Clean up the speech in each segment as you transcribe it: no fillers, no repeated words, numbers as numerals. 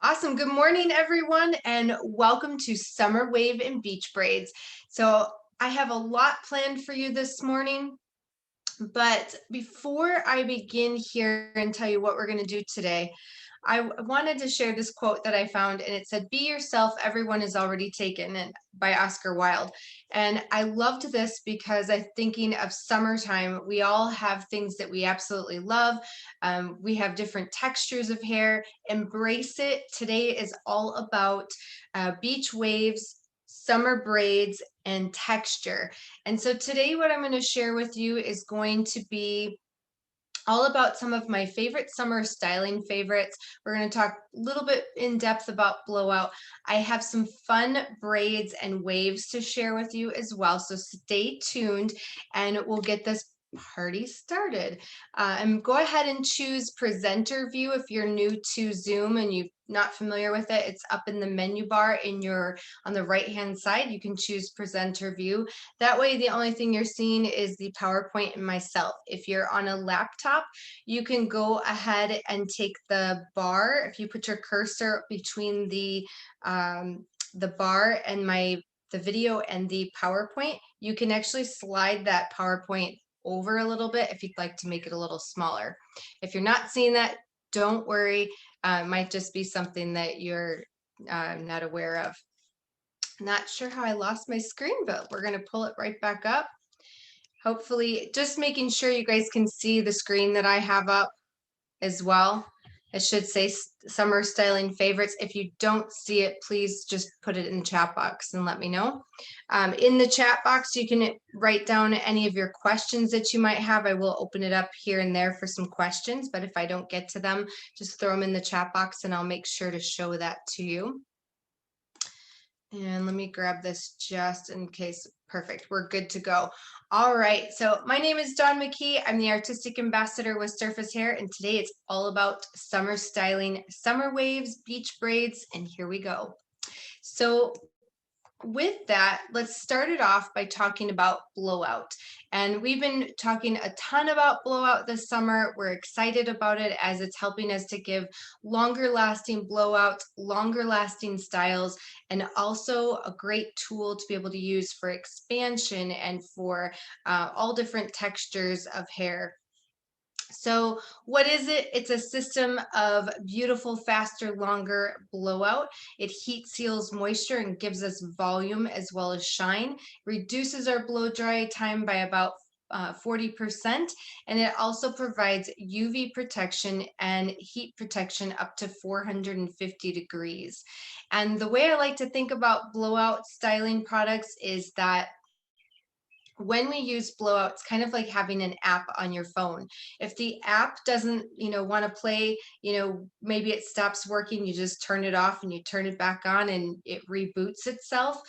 Awesome. Good morning, everyone, and welcome to Summer Wave and Beach Braids. So, I have a lot planned for you this morning, but before I begin here and tell you what we're going to do today, wanted to share this quote that I found, and it said, "Be yourself, everyone is already taken," and by Oscar Wilde. And I loved this because I'm thinking of summertime. We all have things that we absolutely love. We have different textures of hair. Embrace it. Today is all about beach waves, summer braids, and texture. And so today, what I'm going to share with you is going to be all about some of my favorite summer styling favorites. We're going to talk a little bit in depth about blowout. I have some fun braids and waves to share with you as well. So stay tuned and we'll get this party started. And go ahead and choose presenter view if you're new to Zoom and you're not familiar with it. It's up in the menu bar on the right hand side. You can choose presenter view. That way, the only thing you're seeing is the PowerPoint and myself. If you're on a laptop, you can go ahead and take the bar. If you put your cursor between the bar and the video and the PowerPoint, you can actually slide that PowerPoint over a little bit if you'd like to make it a little smaller. If you're not seeing that, don't worry. It might just be something that you're not aware of. Not sure how I lost my screen, but we're going to pull it right back up. Hopefully, just making sure you guys can see the screen that I have up as well. It should say summer styling favorites. If you don't see it, please just put it in the chat box and let me know. In the chat box, you can write down any of your questions that you might have. I will open it up here and there for some questions, but if I don't get to them, just throw them in the chat box and I'll make sure to show that to you. And let me grab this just in case. Perfect. We're good to go. All right. So my name is Dawn McKee. I'm the artistic ambassador with Surface Hair. And today it's all about summer styling, summer waves, beach braids. And here we go. So with that, let's start it off by talking about blowout. And we've been talking a ton about blowout this summer. We're excited about it as it's helping us to give longer lasting blowouts, longer lasting styles, and also a great tool to be able to use for expansion and for all different textures of hair. So what is it? It's a system of beautiful, faster, longer blowout. It heat seals moisture and gives us volume as well as shine, reduces our blow dry time by about 40%, and it also provides UV protection and heat protection up to 450 degrees. And the way I like to think about blowout styling products is that when we use blowout, it's kind of like having an app on your phone. If the app doesn't, want to play, maybe it stops working, you just turn it off and you turn it back on and it reboots itself.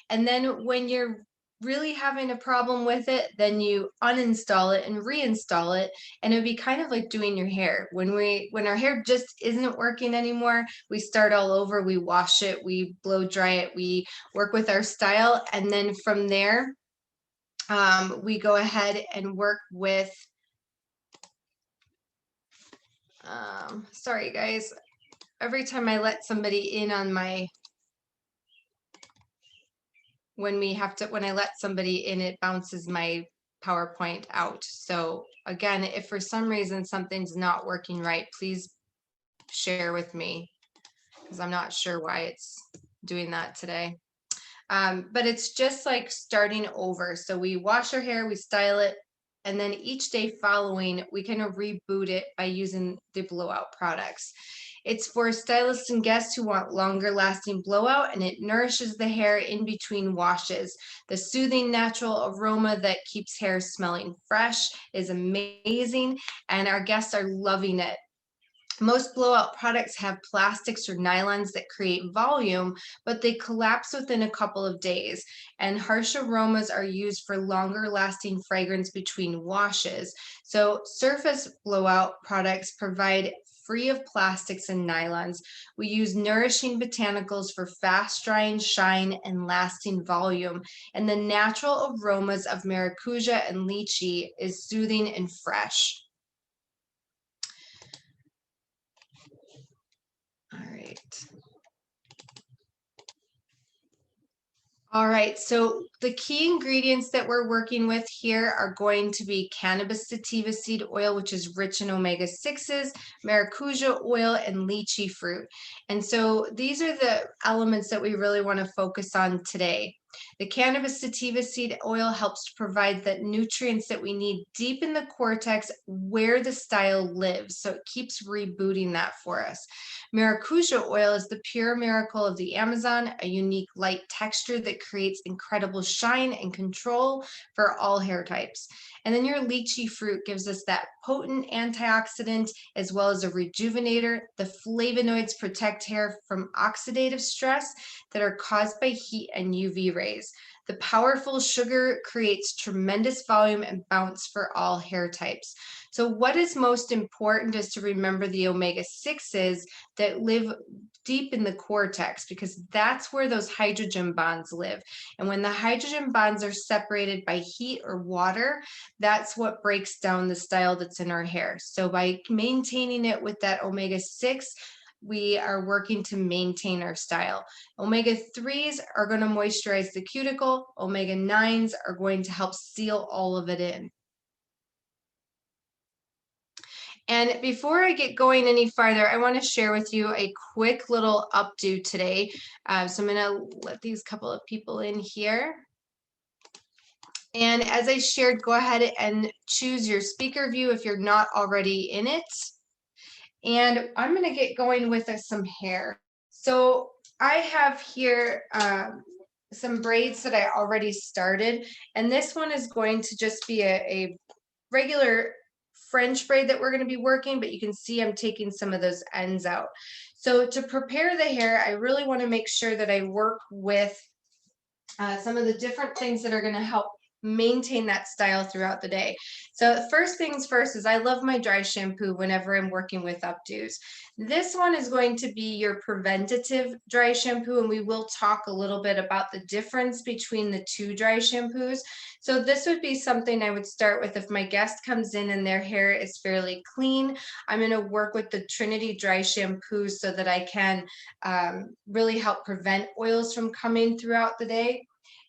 And then when you're really having a problem with it, then you uninstall it and reinstall it, and it would be kind of like doing your hair. When our hair just isn't working anymore, we start all over, we wash it, we blow dry it, we work with our style, and then from there we go ahead and work with, sorry guys, every time I let somebody in on when I let somebody in, it bounces my PowerPoint out. So again, if for some reason something's not working right, please share with me because I'm not sure why it's doing that today. But it's just like starting over. So we wash our hair, we style it, and then each day following, we kind of reboot it by using the blowout products. It's for stylists and guests who want longer lasting blowout, and it nourishes the hair in between washes. The soothing natural aroma that keeps hair smelling fresh is amazing, and our guests are loving it. Most blowout products have plastics or nylons that create volume, but they collapse within a couple of days. And harsh aromas are used for longer lasting fragrance between washes. So surface blowout products provide free of plastics and nylons. We use nourishing botanicals for fast drying, shine, and lasting volume. And the natural aromas of maracuja and lychee is soothing and fresh. All right, All right, so the key ingredients that we're working with here are going to be cannabis sativa seed oil, which is rich in omega-6s, maracuja oil, and lychee fruit. And so these are the elements that we really want to focus on today. The cannabis sativa seed oil helps to provide the nutrients that we need deep in the cortex where the style lives. So it keeps rebooting that for us. Maracuja oil is the pure miracle of the Amazon, a unique light texture that creates incredible shine and control for all hair types. And then your lychee fruit gives us that potent antioxidant as well as a rejuvenator. The flavonoids protect hair from oxidative stress that are caused by heat and UV rays. The powerful sugar creates tremendous volume and bounce for all hair types. So what is most important is to remember the omega-6s that live deep in the cortex, because that's where those hydrogen bonds live. And when the hydrogen bonds are separated by heat or water, that's what breaks down the style that's in our hair. So by maintaining it with that omega-6, we are working to maintain our style. Omega-3s are going to moisturize the cuticle. Omega-9s are going to help seal all of it in. And before I get going any farther, I want to share with you a quick little updo today. So I'm going to let these couple of people in here. And as I shared, go ahead and choose your speaker view if you're not already in it. And I'm going to get going with some hair. So I have here some braids that I already started. And this one is going to just be a regular French braid that we're going to be working, but you can see I'm taking some of those ends out. So to prepare the hair, I really want to make sure that I work with some of the different things that are going to help maintain that style throughout the day. So first things first is I love my dry shampoo whenever I'm working with updos. This one is going to be your preventative dry shampoo, and we will talk a little bit about the difference between the two dry shampoos. So this would be something I would start with if my guest comes in and their hair is fairly clean. I'm going to work with the Trinity dry shampoo so that I can really help prevent oils from coming throughout the day.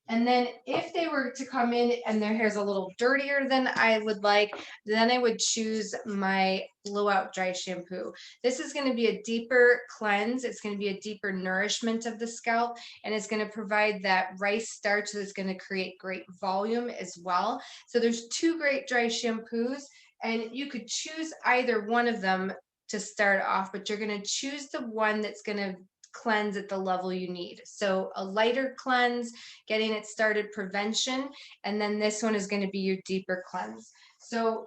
And then if they were to come in and their hair is a little dirtier than I would like, then I would choose my blowout dry shampoo. This is going to be a deeper cleanse. It's going to be a deeper nourishment of the scalp, and it's going to provide that rice starch that's going to create great volume as well. So there's two great dry shampoos, and you could choose either one of them to start off, but you're going to choose the one that's going to cleanse at the level you need. So a lighter cleanse, getting it started, prevention, and then this one is going to be your deeper cleanse. So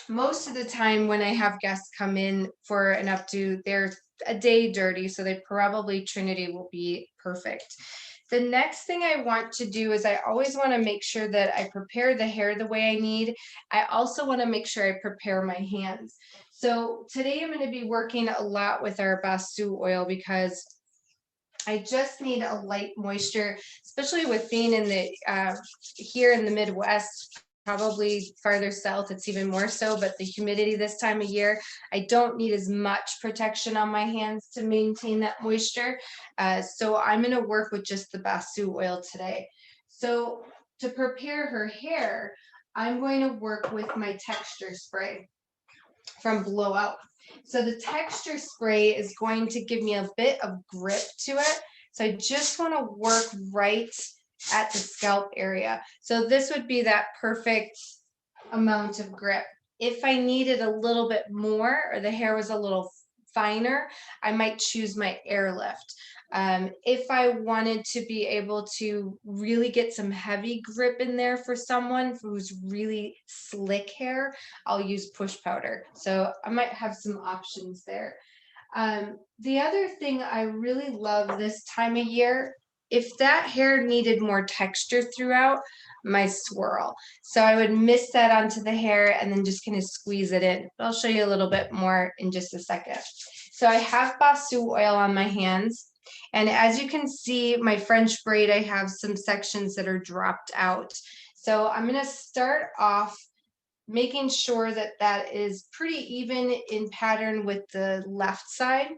most of the time when I have guests come in for an updo, they're a day dirty, so they probably Trinity will be perfect. The next thing I want to do is I always want to make sure that I prepare the hair the way I need. I also want to make sure I prepare my hands. So today I'm going to be working a lot with our Basu oil because I just need a light moisture, especially with being in the here in the Midwest, probably farther south, it's even more so, but the humidity this time of year, I don't need as much protection on my hands to maintain that moisture. So I'm going to work with just the Basu oil today. So to prepare her hair, I'm going to work with my texture spray from Blowout. So the texture spray is going to give me a bit of grip to it. So I just want to work right at the scalp area. So this would be that perfect amount of grip. If I needed a little bit more or the hair was a little finer, I might choose my airlift. If I wanted to be able to really get some heavy grip in there for someone who's really slick hair, I'll use push powder. So I might have some options there. The other thing I really love this time of year, if that hair needed more texture throughout, my swirl. So I would mist that onto the hair and then just kind of squeeze it in. I'll show you a little bit more in just a second. So I have Basu oil on my hands. And as you can see, my French braid, I have some sections that are dropped out. So I'm going to start off making sure that that is pretty even in pattern with the left side.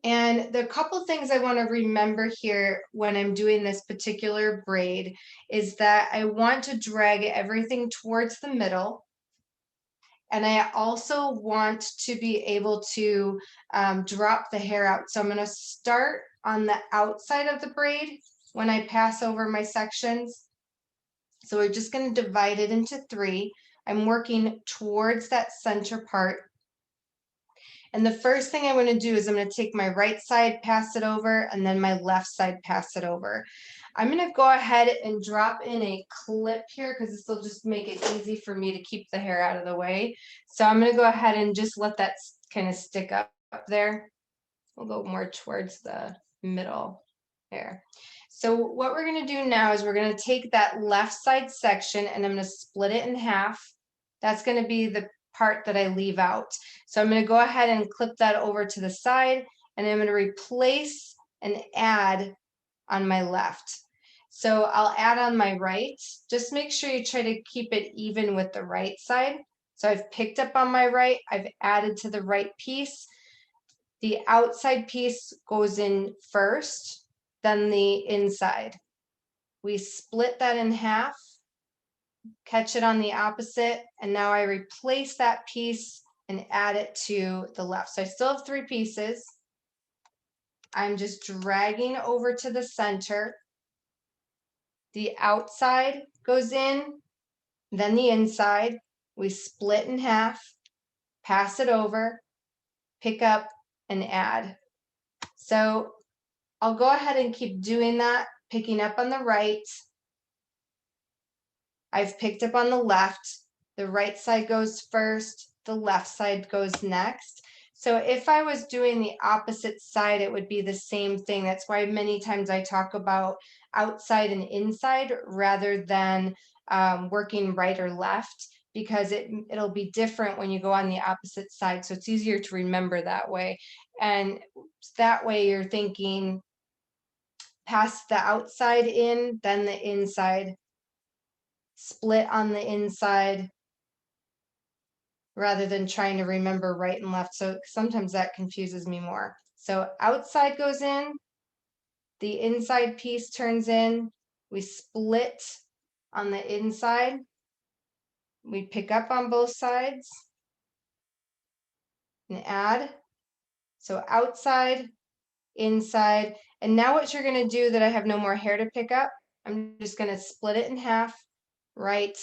And the couple things I want to remember here when I'm doing this particular braid is that I want to drag everything towards the middle. And I also want to be able to drop the hair out. So I'm going to start on the outside of the braid when I pass over my sections. So we're just going to divide it into 3. I'm working towards that center part. And the first thing I'm going to do is I'm going to take my right side, pass it over, and then my left side, pass it over. I'm going to go ahead and drop in a clip here because this will just make it easy for me to keep the hair out of the way. So I'm going to go ahead and just let that kind of stick up there. We'll go more towards the middle there. So what we're going to do now is we're going to take that left side section and I'm going to split it in half. That's going to be the part that I leave out. So I'm going to go ahead and clip that over to the side and I'm going to replace and add on my left. So I'll add on my right. Just make sure you try to keep it even with the right side. So I've picked up on my right, I've added to the right piece. The outside piece goes in first, then the inside. We split that in half, catch it on the opposite, and now I replace that piece and add it to the left. So I still have 3 pieces. I'm just dragging over to the center. The outside goes in, then the inside. We split in half, pass it over, pick up, and add. So I'll go ahead and keep doing that, picking up on the right. I've picked up on the left. The right side goes first, the left side goes next. So if I was doing the opposite side, it would be the same thing. That's why many times I talk about outside and inside rather than working right or left, because it'll be different when you go on the opposite side. So it's easier to remember that way. And that way you're thinking pass the outside in, then the inside, split on the inside, rather than trying to remember right and left. So sometimes that confuses me more. So outside goes in, the inside piece turns in, we split on the inside, we pick up on both sides and add. So outside, inside, and now what you're going to do that I have no more hair to pick up, I'm just going to split it in half, right,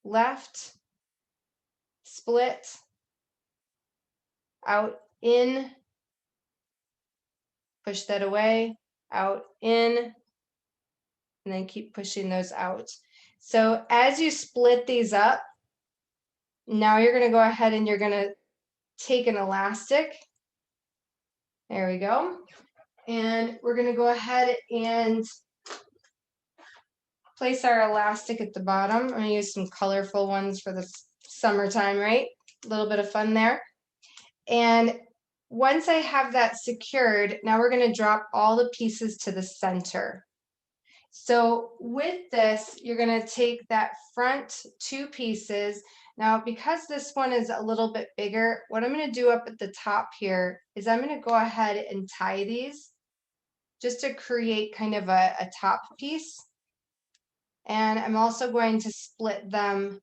left, split, out, in, push that away, out, in, and then keep pushing those out. So as you split these up, now you're going to go ahead and you're going to take an elastic. There we go. And we're going to go ahead and place our elastic at the bottom. I'm going to use some colorful ones for the summertime, right? A little bit of fun there. And once I have that secured, now we're going to drop all the pieces to the center. So with this, you're going to take that front 2 pieces. Now, because this one is a little bit bigger, what I'm going to do up at the top here is I'm going to go ahead and tie these just to create kind of a top piece. And I'm also going to split them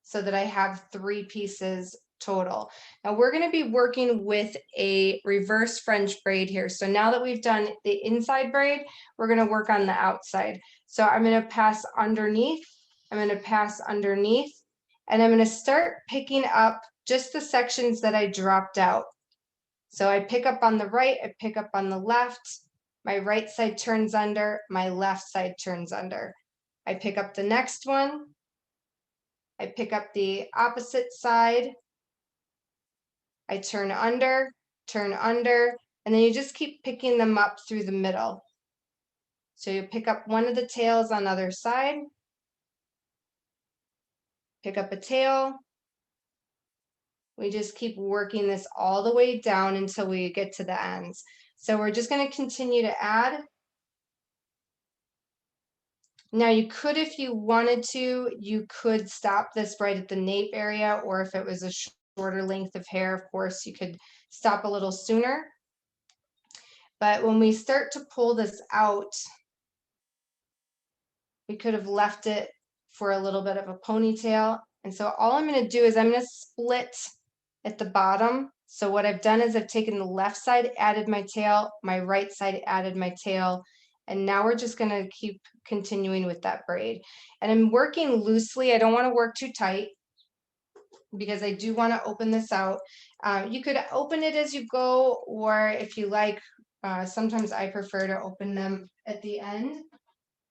so that I have 3 pieces total. Now we're going to be working with a reverse French braid here. So now that we've done the inside braid, we're going to work on the outside. So I'm going to pass underneath, I'm going to pass underneath, and I'm going to start picking up just the sections that I dropped out. So I pick up on the right, I pick up on the left, my right side turns under, my left side turns under. I pick up the next one, I pick up the opposite side, I turn under, and then you just keep picking them up through the middle. So you pick up one of the tails on the other side, pick up a tail. We just keep working this all the way down until we get to the ends. So we're just going to continue to add. Now you could, if you wanted to, you could stop this right at the nape area, or if it was a shorter length of hair, of course, you could stop a little sooner. But when we start to pull this out, we could have left it for a little bit of a ponytail. And so all I'm going to do is I'm going to split at the bottom. So what I've done is I've taken the left side, added my tail, my right side, added my tail, and now we're just going to keep continuing with that braid. And I'm working loosely. I don't want to work too tight because I do want to open this out. You could open it as you go, or if you like, sometimes I prefer to open them at the end.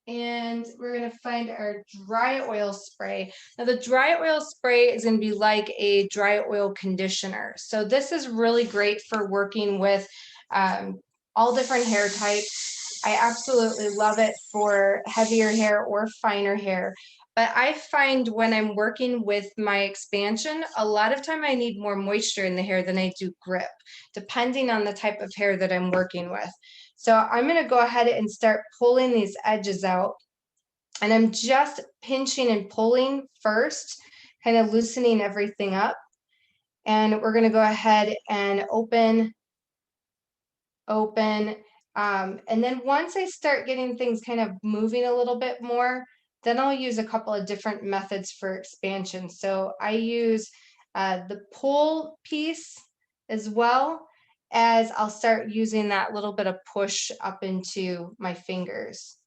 And we're going to find our dry oil spray. Now the dry oil spray is going to be like a dry oil conditioner. So this is really great for working with all different hair types. I absolutely love it for heavier hair or finer hair. But I find when I'm working with my expansion, a lot of time I need more moisture in the hair than I do grip, depending on the type of hair that I'm working with. So I'm going to go ahead and start pulling these edges out. And I'm just pinching and pulling first, kind of loosening everything up. And we're going to go ahead and open. And then once I start getting things kind of moving a little bit more, then I'll use a couple of different methods for expansion. So I use the pull piece as well as I'll start using that little bit of push up into my fingers,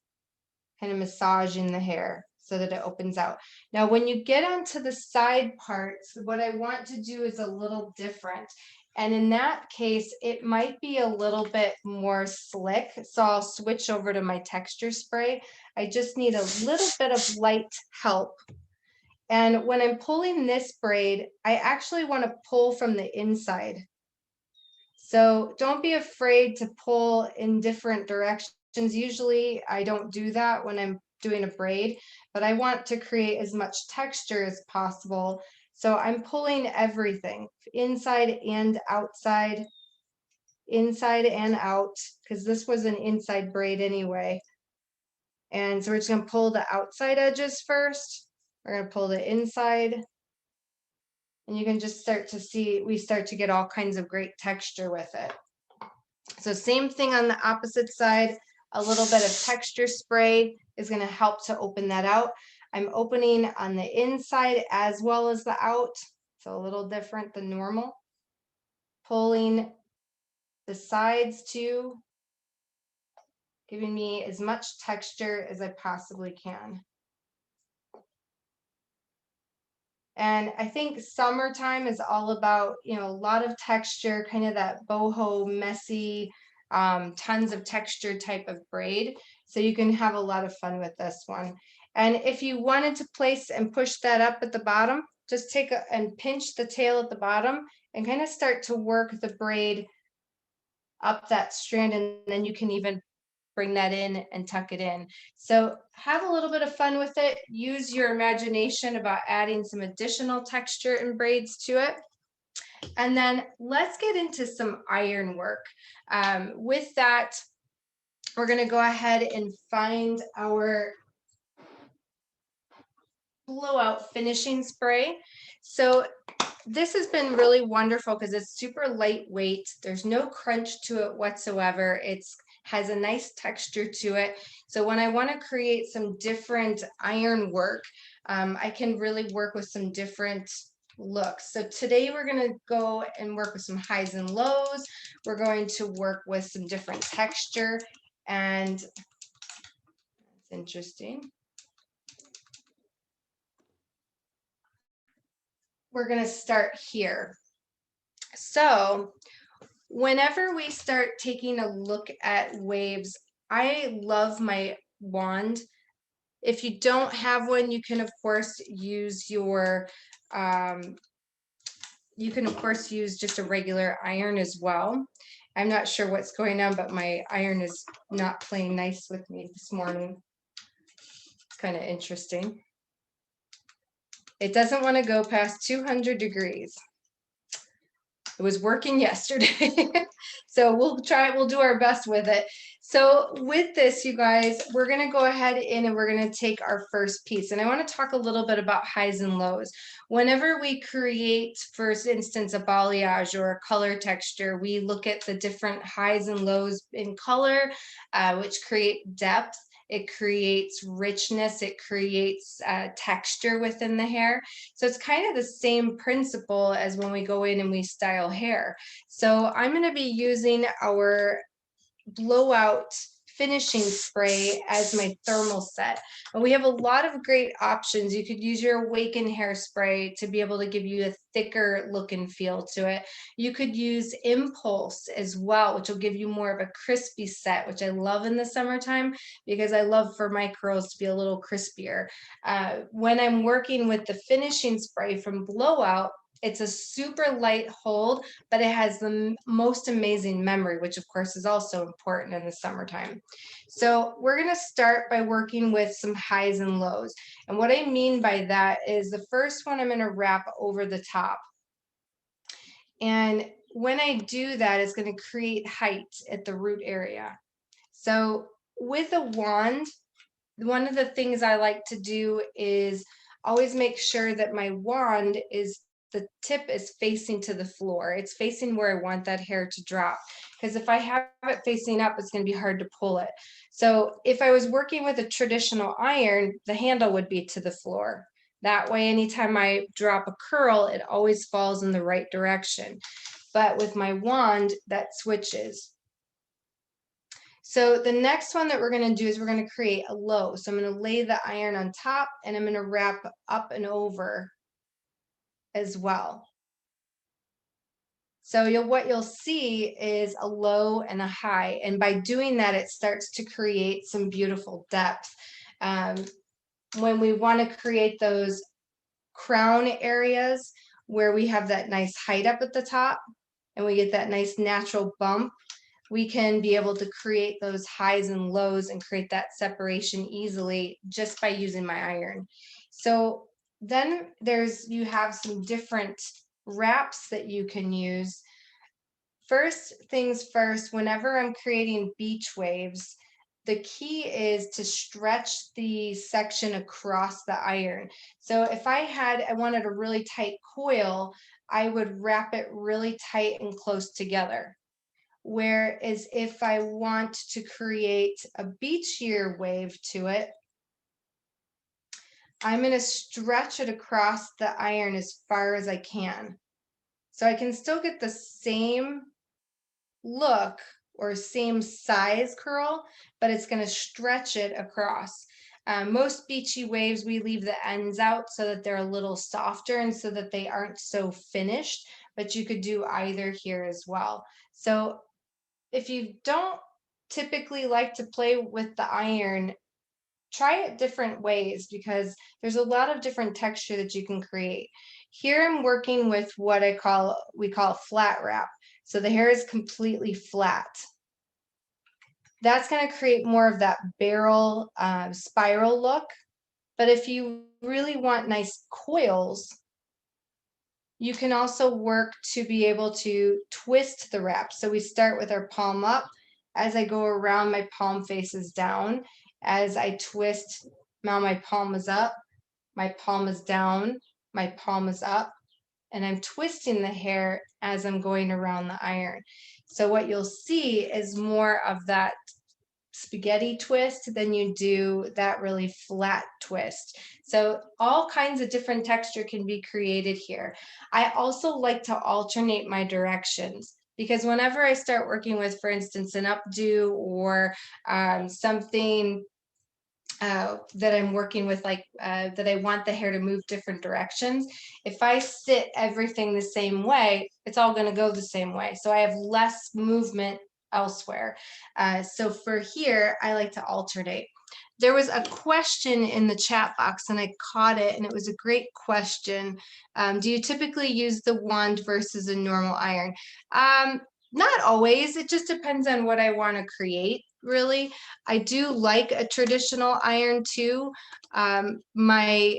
kind of massaging the hair so that it opens out. Now, when you get onto the side parts, what I want to do is a little different. And in that case, it might be a little bit more slick. So I'll switch over to my texture spray. I just need a little bit of light help. And when I'm pulling this braid, I actually want to pull from the inside. So don't be afraid to pull in different directions. Usually I don't do that when I'm doing a braid, but I want to create as much texture as possible. So I'm pulling everything inside and outside, inside and out, because this was an inside braid anyway. And so we're just going to pull the outside edges first. We're going to pull the inside. And you can just start to see, we start to get all kinds of great texture with it. So same thing on the opposite side, a little bit of texture spray is going to help to open that out. I'm opening on the inside as well as the out, so a little different than normal. Pulling the sides too, giving me as much texture as I possibly can. And I think summertime is all about, you know, a lot of texture, kind of that boho, messy, tons of texture type of braid. So you can have a lot of fun with this one. And if you wanted to place and push that up at the bottom, just take and pinch the tail at the bottom and kind of start to work the braid up that strand, and then you can even bring that in and tuck it in. So have a little bit of fun with it. Use your imagination about adding some additional texture and braids to it. And then let's get into some iron work. With that, we're going to go ahead and find our blowout finishing spray. So this has been really wonderful because it's super lightweight. There's no crunch to it whatsoever. It's has a nice texture to it. So when I want to create some different iron work, I can really work with some different looks. So today we're going to go and work with some highs and lows. We're going to work with some different texture, and it's interesting. We're going to start here. So whenever we start taking a look at waves, I love my wand. If you don't have one, you can of course use your just a regular iron as well. I'm not sure what's going on, but my iron is not playing nice with me this morning. It's kind of interesting. It doesn't want to go past 200 degrees. It was working yesterday. So we'll do our best with it. So with this, you guys, we're gonna go ahead and we're gonna take our first piece. And I wanna talk a little bit about highs and lows. Whenever we create, for instance, a balayage or a color texture, we look at the different highs and lows in color, which create depth. It creates richness, it creates texture within the hair. So it's kind of the same principle as when we go in and we style hair. So I'm going to be using our blowout finishing spray as my thermal set. And we have a lot of great options. You could use your Awaken hairspray to be able to give you a thicker look and feel to it. You could use Impulse as well, which will give you more of a crispy set, which I love in the summertime because I love for my curls to be a little crispier. When I'm working with the finishing spray from Blowout, it's a super light hold, but it has the most amazing memory, which of course is also important in the summertime. So we're gonna start by working with some highs and lows. And what I mean by that is the first one I'm gonna wrap over the top. And when I do that, it's gonna create height at the root area. So with a wand, one of the things I like to do is always make sure that my wand is the tip is facing to the floor. It's facing where I want that hair to drop. Because if I have it facing up, it's going to be hard to pull it. So if I was working with a traditional iron, the handle would be to the floor. That way, anytime I drop a curl, it always falls in the right direction. But with my wand, that switches. So the next one that we're going to do is we're going to create a low. So I'm going to lay the iron on top and I'm going to wrap up and over as well. So what you'll see is a low and a high. And by doing that, it starts to create some beautiful depth. When we want to create those crown areas where we have that nice height up at the top and we get that nice natural bump, we can be able to create those highs and lows and create that separation easily just by using my iron. So then you have some different wraps that you can use. First things first, whenever I'm creating beach waves, the key is to stretch the section across the iron. So if I wanted a really tight coil, I would wrap it really tight and close together. Whereas if I want to create a beachier wave to it, I'm going to stretch it across the iron as far as I can. So I can still get the same look or same size curl, but it's going to stretch it across. Most beachy waves, we leave the ends out so that they're a little softer and so that they aren't so finished, but you could do either here as well. So if you don't typically like to play with the iron, try it different ways because there's a lot of different texture that you can create. Here I'm working with what we call flat wrap. So the hair is completely flat. That's going to create more of that barrel spiral look. But if you really want nice coils, you can also work to be able to twist the wrap. So we start with our palm up. As I go around, my palm faces down. As I twist, now my palm is up, my palm is down, my palm is up, and I'm twisting the hair as I'm going around the iron. So what you'll see is more of that spaghetti twist than you do that really flat twist. So all kinds of different texture can be created here. I also like to alternate my directions because whenever I start working with, for instance, an updo or something that I'm working with, like that I want the hair to move different directions, if I sit everything the same way, it's all going to go the same way. So I have less movement elsewhere. So for here, I like to alternate. There was a question in the chat box and I caught it, and it was a great question. Do you typically use the wand versus a normal iron? Not always. It just depends on what I want to create, really. I do like a traditional iron too. My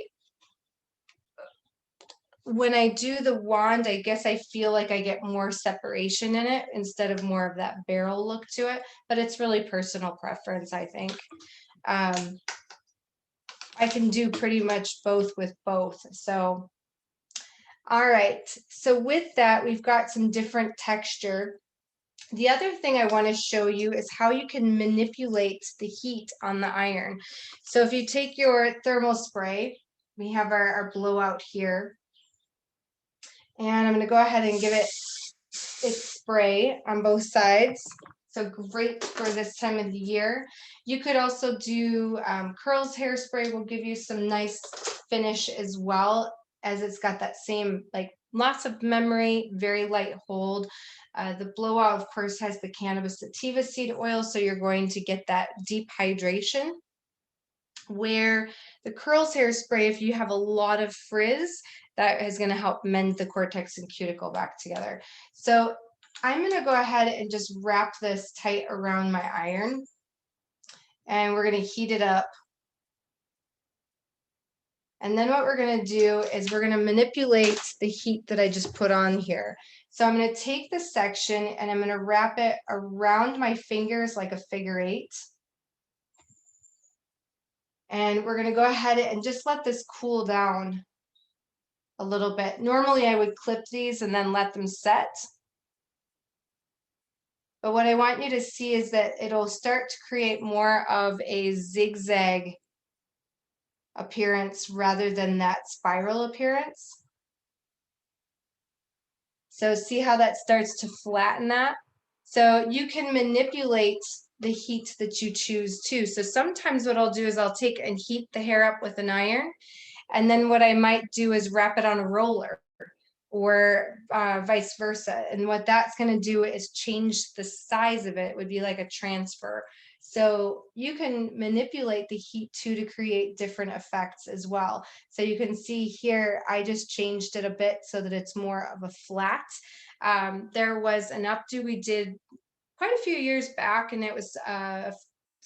when I do the wand, I guess I feel like I get more separation in it instead of more of that barrel look to it, but it's really personal preference, I think. Um, I can do pretty much both with both. So, all right. So with that, we've got some different texture. The other thing I want to show you is how you can manipulate the heat on the iron. So if you take your thermal spray, we have our blowout here, and I'm going to go ahead and give it its spray on both sides. So great for this time of the year. You could also do Curls hairspray will give you some nice finish as well, as it's got that same, like, lots of memory, very light hold. The blowout, of course, has the cannabis sativa seed oil, so you're going to get that deep hydration. Where the Curls hairspray, if you have a lot of frizz, that is going to help mend the cortex and cuticle back together. So I'm going to go ahead and just wrap this tight around my iron, and we're going to heat it up. And then what we're going to do is we're going to manipulate the heat that I just put on here. So I'm going to take this section and I'm going to wrap it around my fingers like a figure eight. And we're going to go ahead and just let this cool down a little bit. Normally I would clip these and then let them set. But what I want you to see is that it'll start to create more of a zigzag appearance rather than that spiral appearance. So see how that starts to flatten that? So you can manipulate the heat that you choose too. So sometimes what I'll do is I'll take and heat the hair up with an iron, and then what I might do is wrap it on a roller, or vice versa. And what that's going to do is change the size of it. It would be like a transfer. So you can manipulate the heat too to create different effects as well. So you can see here, I just changed it a bit so that it's more of a flat. There was an updo we did quite a few years back, and it was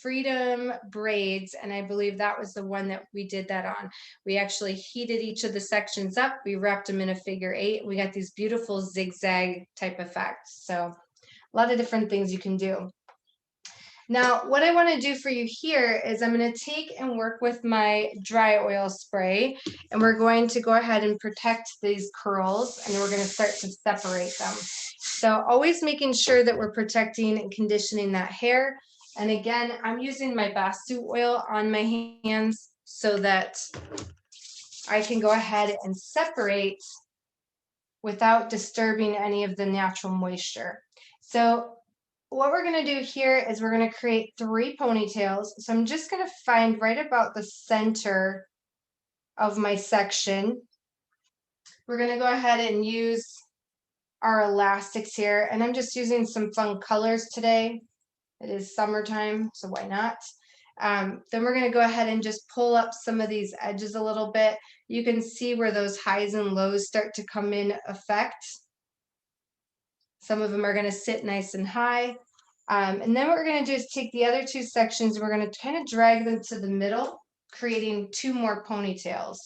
Freedom Braids, and I believe that was the one that we did that on. We actually heated each of the sections up, we wrapped them in a figure eight, we got these beautiful zigzag type effects. So a lot of different things you can do. Now, what I want to do for you here is I'm going to take and work with my dry oil spray, and we're going to go ahead and protect these curls, and we're going to start to separate them. So always making sure that we're protecting and conditioning that hair. And again, I'm using my basu oil on my hands so that I can go ahead and separate without disturbing any of the natural moisture. So what we're going to do here is we're going to create 3 ponytails. So I'm just going to find right about the center of my section. We're going to go ahead and use our elastics here, and I'm just using some fun colors today. It is summertime, so why not? Then we're going to go ahead and just pull up some of these edges a little bit. You can see where those highs and lows start to come in effect. Some of them are going to sit nice and high. And then what we're going to do is take the other 2 sections and we're going to kind of drag them to the middle, creating 2 more ponytails.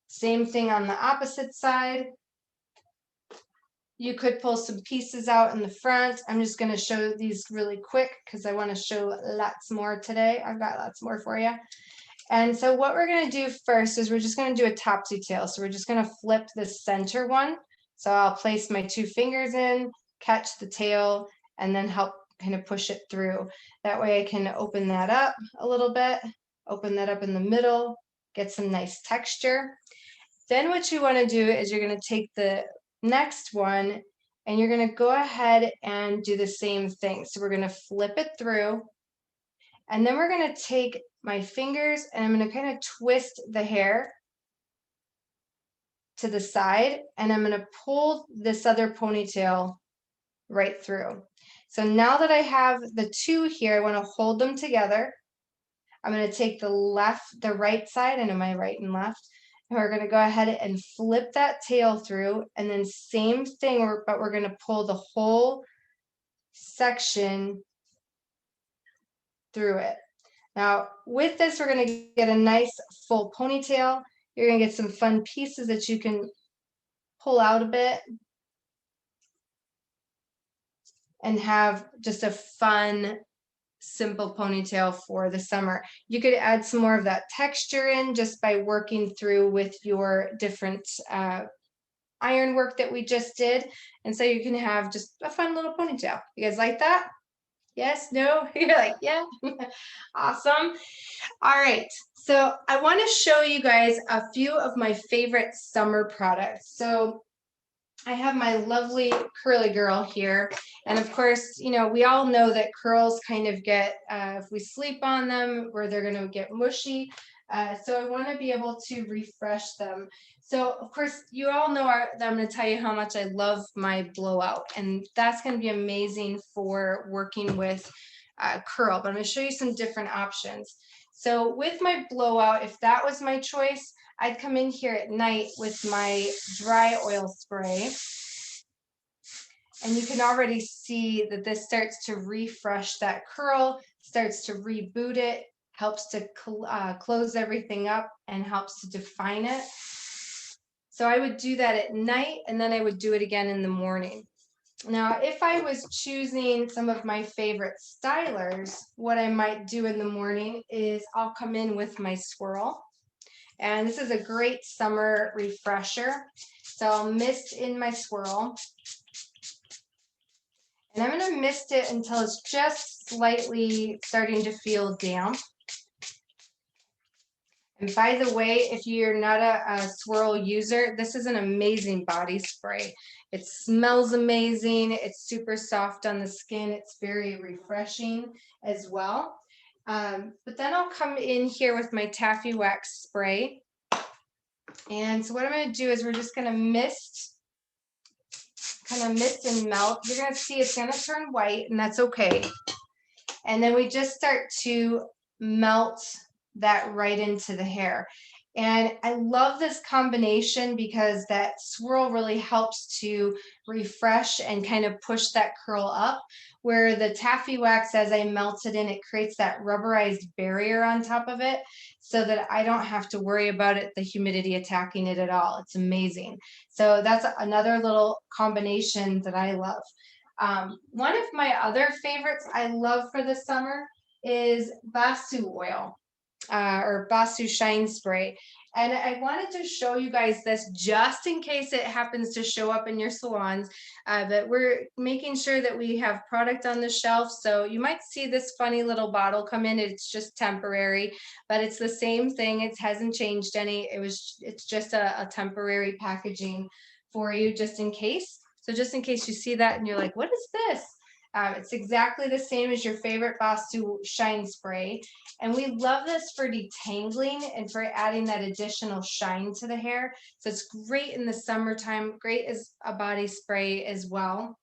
Same thing on the opposite side. You could pull some pieces out in the front. I'm just going to show these really quick because I want to show lots more today. I've got lots more for you. And so what we're going to do first is we're just going to do a topsy tail. So we're just going to flip the center one. So I'll place my 2 fingers in, catch the tail, and then help kind of push it through. That way I can open that up a little bit, open that up in the middle, get some nice texture. Then what you want to do is you're going to take the next one and you're going to go ahead and do the same thing. So we're going to flip it through, and then we're going to take my fingers and I'm going to kind of twist the hair to the side, and I'm going to pull this other ponytail right through. So now that I have the 2 here, I want to hold them together. I'm going to take the right side, and my right and left, and we're going to go ahead and flip that tail through, and then same thing, but we're going to pull the whole section through it. Now, with this, we're going to get a nice full ponytail. You're going to get some fun pieces that you can pull out a bit and have just a fun, simple ponytail for the summer. You could add some more of that texture in just by working through with your different iron work that we just did. And so you can have just a fun little ponytail. You guys like that? Yes? No? You're like, yeah. Awesome. All right. So I want to show you guys a few of my favorite summer products. So I have my lovely curly girl here. And of course, you know, we all know that curls kind of get, if we sleep on them, where they're going to get mushy. So I want to be able to refresh them. So of course, you all know that I'm going to tell you how much I love my blowout. And that's going to be amazing for working with curl. But I'm going to show you some different options. So with my blowout, if that was my choice, I'd come in here at night with my dry oil spray. And you can already see that this starts to refresh that curl, starts to reboot it, helps to close everything up and helps to define it. So I would do that at night and then I would do it again in the morning. Now, if I was choosing some of my favorite stylers, what I might do in the morning is I'll come in with my swirl. And this is a great summer refresher. So I'll mist in my swirl. And I'm going to mist it until it's just slightly starting to feel damp. And by the way, if you're not a swirl user, this is an amazing body spray. It smells amazing. It's super soft on the skin. It's very refreshing as well. But then I'll come in here with my taffy wax spray. And so what I'm going to do is we're just going to mist, kind of mist and melt. You're going to see it's going to turn white, and that's okay. And then we just start to melt that right into the hair. And I love this combination because that swirl really helps to refresh and kind of push that curl up, where the taffy wax, as I melt it in, it creates that rubberized barrier on top of it so that I don't have to worry about it, the humidity attacking it at all. It's amazing. So that's another little combination that I love. One of my other favorites I love for the summer is Basu oil or Basu Shine Spray. And I wanted to show you guys this just in case it happens to show up in your salons, but we're making sure that we have product on the shelf. So you might see this funny little bottle come in. It's just temporary, but it's the same thing. It hasn't changed any. It's just a temporary packaging for you just in case. So just in case you see that and you're like, what is this? It's exactly the same as your favorite Basu Shine Spray. And we love this for detangling and for adding that additional shine to the hair. So it's great in the summertime, great as a body spray as well.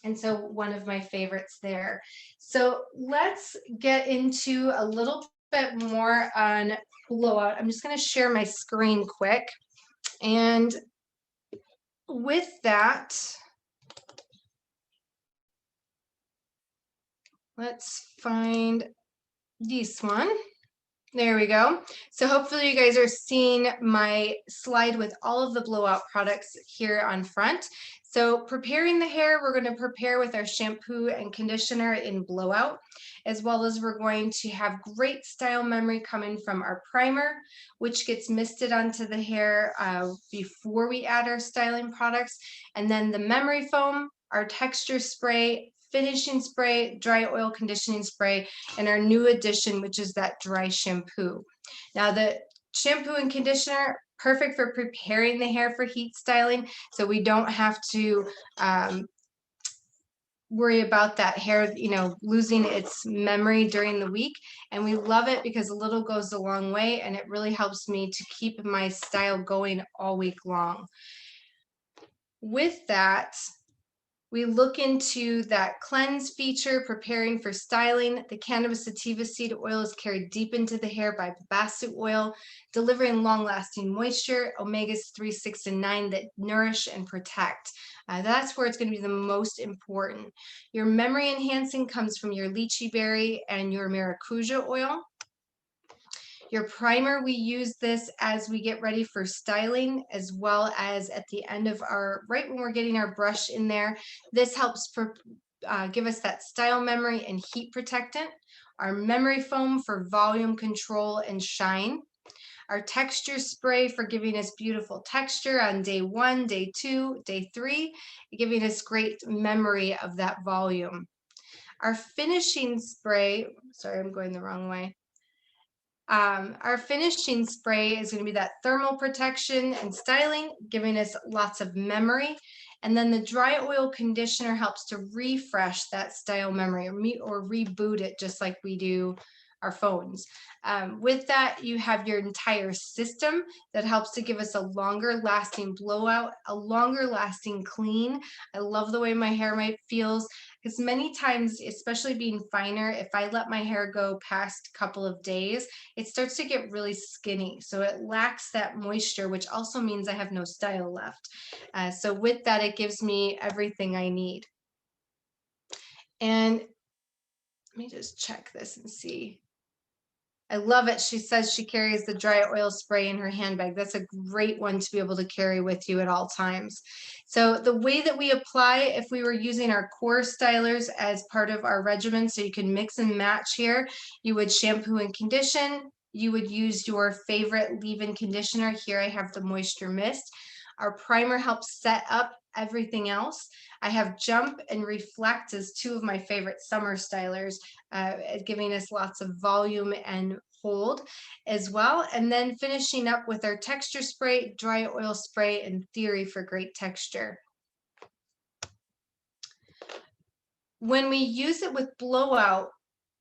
And so one of my favorites there. So let's get into a little bit more on blowout. I'm just going to share my screen quick. And with that, let's find this one. There we go. So hopefully you guys are seeing my slide with all of the blowout products here on front. So preparing the hair, we're going to prepare with our shampoo and conditioner in blowout, as well as we're going to have great style memory coming from our primer, which gets misted onto the hair before we add our styling products. And then the memory foam, our texture spray, finishing spray, dry oil conditioning spray, and our new addition, which is that dry shampoo. Now the shampoo and conditioner, perfect for preparing the hair for heat styling, so we don't have to worry about that hair, you know, losing its memory during the week. And we love it because a little goes a long way, and it really helps me to keep my style going all week long. With that, We look into that cleanse feature, preparing for styling. The cannabis sativa seed oil is carried deep into the hair by babasu oil, delivering long-lasting moisture, omegas 3, 6, and 9 that nourish and protect. That's where it's going to be the most important. Your memory enhancing comes from your lychee berry and your maracuja oil. Your primer, we use this as we get ready for styling, as well as at the end of right when we're getting our brush in there. This helps give us that style memory and heat protectant. Our memory foam for volume control and shine. Our texture spray for giving us beautiful texture on day 1, day 2, day 3, giving us great memory of that volume. Our finishing spray, sorry, I'm going the wrong way. Our finishing spray is going to be that thermal protection and styling, giving us lots of memory. And then the dry oil conditioner helps to refresh that style memory or reboot it just like we do our phones. With that, you have your entire system that helps to give us a longer lasting blowout, a longer lasting clean. I love the way my hair feels because many times, especially being finer, if I let my hair go past a couple of days, it starts to get really skinny. So it lacks that moisture, which also means I have no style left. So with that, it gives me everything I need. And let me just check this and see. I love it. She says she carries the dry oil spray in her handbag. That's a great one to be able to carry with you at all times. So the way that we apply, if we were using our core stylers as part of our regimen, so you can mix and match here, you would shampoo and condition. You would use your favorite leave-in conditioner. Here I have the Moisture Mist. Our primer helps set up everything else. I have Jump and Reflect as two of my favorite summer stylers, giving us lots of volume and hold as well. And then finishing up with our texture spray, dry oil spray, and Theory for great texture. When we use it with blowout,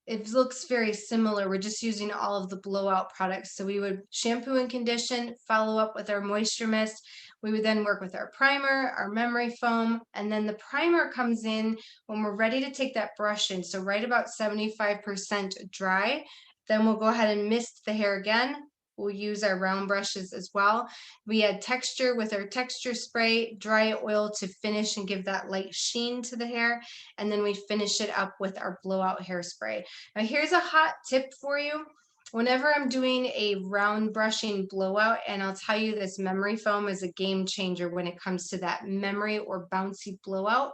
it looks very similar. We're just using all of the blowout products. So we would shampoo and condition, follow up with our moisture mist. We would then work with our primer, our memory foam, and then the primer comes in when we're ready to take that brush in. So right about 75% dry. Then we'll go ahead and mist the hair again. We'll use our round brushes as well. We add texture with our texture spray, dry oil to finish and give that light sheen to the hair. And then we finish it up with our blowout hairspray. Now here's a hot tip for you. Whenever I'm doing a round brushing blowout, and I'll tell you this memory foam is a game changer when it comes to that memory or bouncy blowout.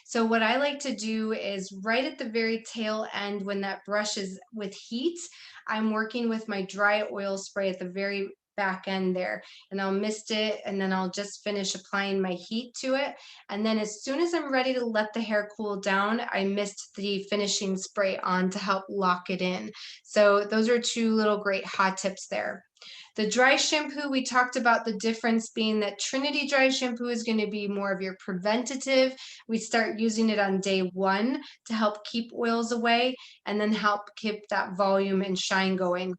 So what I like to do is right at the very tail end when that brush is with heat, I'm working with my dry oil spray at the very back end there, and I'll mist it, and then I'll just finish applying my heat to it. And then as soon as I'm ready to let the hair cool down, I mist the finishing spray on to help lock it in. So those are two little great hot tips there. The dry shampoo, we talked about the difference being that Trinity dry shampoo is going to be more of your preventative. We start using it on day 1 to help keep oils away and then help keep that volume and shine going.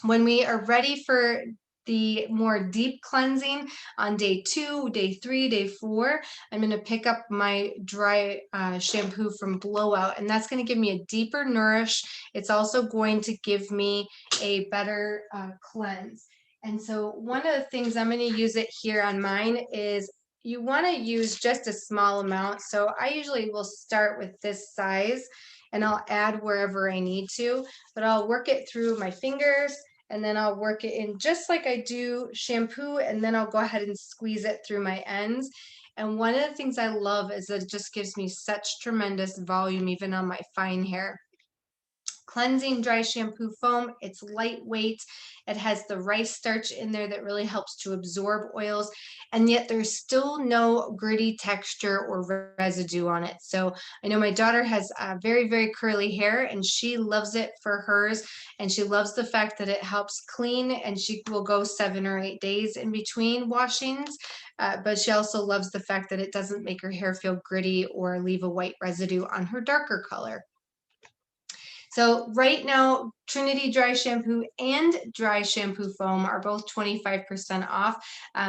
When we are ready for the more deep cleansing on day 2, day 3, day 4, I'm going to pick up my dry shampoo from Blowout, and that's going to give me a deeper nourish. It's also going to give me a better cleanse. And so one of the things I'm going to use it here on mine is you want to use just a small amount. So I usually will start with this size and I'll add wherever I need to, but I'll work it through my fingers and then I'll work it in just like I do shampoo, and then I'll go ahead and squeeze it through my ends. And one of the things I love is that it just gives me such tremendous volume even on my fine hair. Cleansing dry shampoo foam, it's lightweight, it has the rice starch in there that really helps to absorb oils, and yet there's still no gritty texture or residue on it. So I know my daughter has very, very curly hair and she loves it for hers, and she loves the fact that it helps clean, and she will go 7 or 8 days in between washings, but she also loves the fact that it doesn't make her hair feel gritty or leave a white residue on her darker color. So right now, Trinity dry shampoo and dry shampoo foam are both 25% off.